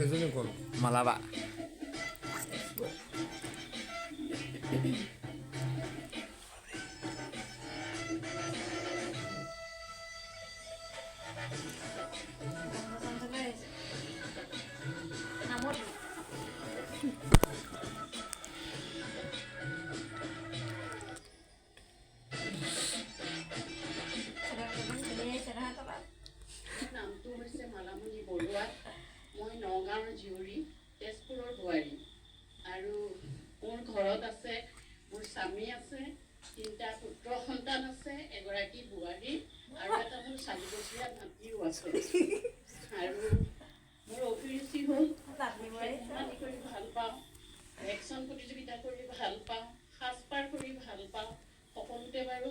এজনী কোন মালাবা নামটো হৈছে মালামণি বৰুৱা। মই নগাঁৱৰ জীয়ৰী, তেজপুৰৰ বোৱাৰী। আৰু মোৰ ঘৰত আছে, মোৰ স্বামী আছে, 3টা পুত্ৰ সন্তান আছে, এগৰাকী বোৱাৰী আৰু এটা মোৰ 4 বছৰীয়া নাতিও আছে। আৰু মোৰ অভিৰুচি হ'ল খেল-ধেমালি কৰি ভাল পাওঁ, একশ্যন প্ৰতিযোগিতা কৰি ভাল পাওঁ, সাজপাৰ কৰি ভাল পাওঁ। সকলোতে বাৰু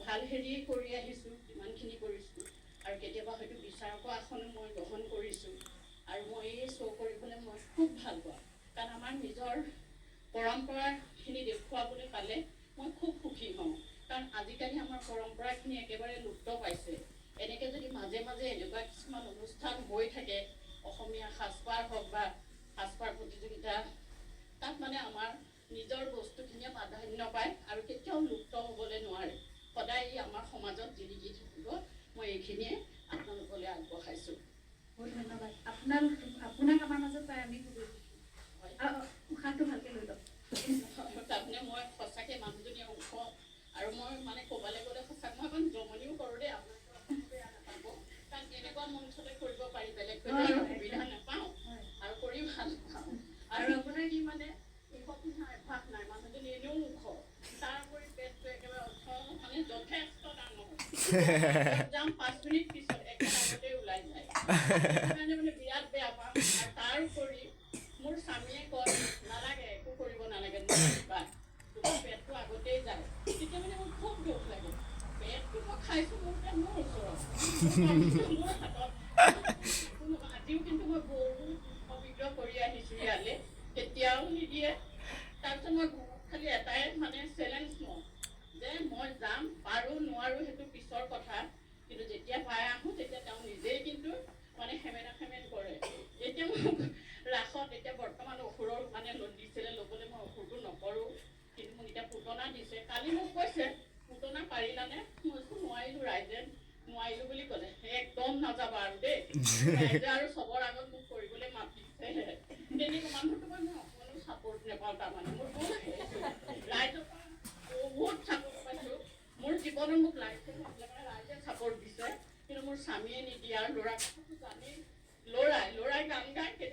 ভাল হেৰিয়ে কৰি আহিছোঁ, যিমানখিনি কৰিছোঁ। আৰু কেতিয়াবা হয়তো বিচাৰকৰ আসনো মই গ্ৰহণ কৰিছোঁ। আৰু মই এই শ্ব' কৰিবলৈ মই খুব ভাল পাওঁ, কাৰণ আমাৰ নিজৰ পৰম্পৰাখিনি দেখুৱাবলৈ পালে মই খুব সুখী হওঁ। কাৰণ আজিকালি আমাৰ পৰম্পৰাখিনি একেবাৰে লুপ্ত পাইছে। এনেকৈ যদি মাজে মাজে এনেকুৱা কিছুমান অনুষ্ঠান হৈ থাকে, অসমীয়া সাজপাৰ হওক বা সাজপাৰ প্ৰতিযোগিতা, তাত মানে আমাৰ নিজৰ বস্তুখিনিয়ে প্ৰাধান্য পায় আৰু কেতিয়াও লুপ্ত হ'বলৈ নোৱাৰে। সদায় ই আমাৰ সমাজত জিলিকি থাকিব। মই এইখিনিয়ে আপোনালোকলৈ আগবঢ়াইছোঁ। বহুত ধন্যবাদ। আপোনাক আমাৰ মাজত পাই আমি উশাহটো ভালকৈ লৈ লওক। তাৰমানে মই সঁচাকৈ মানুহজনীয়ে ওখ আৰু মই মানে ক'বলৈ গ'লে সঁচাকৈ মই অকণ জমনিও কৰোঁ দেই, আপোনালোকে বেয়া নাপাব। কাৰণ এনেকুৱা মঞ্চতে কৰিব পাৰি, বেলেগকৈ সুবিধা নাপাওঁ আৰু কৰি ভাল পাওঁ। আৰু আপোনাৰ কি মানে ইহঁত অভ্যাস নাই, মানুহজনী এনেও ওখ, তাৰ উপৰি পেটটো একেবাৰে মানে যথেষ্ট ডাঙৰ। যাম 5 মিনিট পিছত একেলগতে ওলাই যায়। সেইকাৰণে মানে বিৰাট বেয়া পাওঁ। আৰু তাৰ উপৰি মোৰ স্বামীয়ে কয়, নালাগে একো কৰিব নালাগে, নোৱাৰিবা, তোমাৰ পেটটো আগতেই যায়। তেতিয়া মানে মোৰ খুব দুখ লাগে। পেটটো মই খাইছোঁ মোৰ পেট মোৰ ওচৰত, মোৰ হাতত। আজিও কিন্তু মই বহুত অভিজ্ঞ কৰি আহিছোঁ ইয়ালৈ, কেতিয়াও নিদিয়ে। তাৰপিছত মই ঘৰত খালি এটাই মানে চেলেঞ্জ লওঁ যে মই যাম, পাৰোঁ নোৱাৰোঁ সেইটো পিছৰ কথা, কিন্তু যেতিয়া পাই আহোঁ তেতিয়া তেওঁ নিজেই কিন্তু মানে সেমেনা সেমেন কৰে। যেতিয়া মোক ৰাসত এতিয়া বৰ্তমান অসুৰৰ মানে দিছিলে ল'বলৈ, মই অসুৰটো নকৰোঁ, কিন্তু মোক এতিয়া পুতনা দিছে। কালি মোক কৈছে, পুতনা পাৰিলানে? মই নোৱাৰিলোঁ, ৰাইজে নোৱাৰিলোঁ বুলি ক'লে। একদম নাযাবা আৰু দেই, ৰাইজে আৰু চবৰ আগত মোক কৰিবলৈ মাতিছেহে। তেনেকুৱা মানুহটো মই অকণো ছাপৰ্ট নাপাওঁ। তাৰমানে মোৰ বহুত ৰাইজৰ পৰা বহুত ছাপৰ্ট পাইছোঁ। মোৰ জীৱনত মোক ৰাইজে ছাপৰ্ট দিছে, কিন্তু মোৰ স্বামীয়ে নিদিয়ে। আৰু ল'ৰা কথাটো জানেই,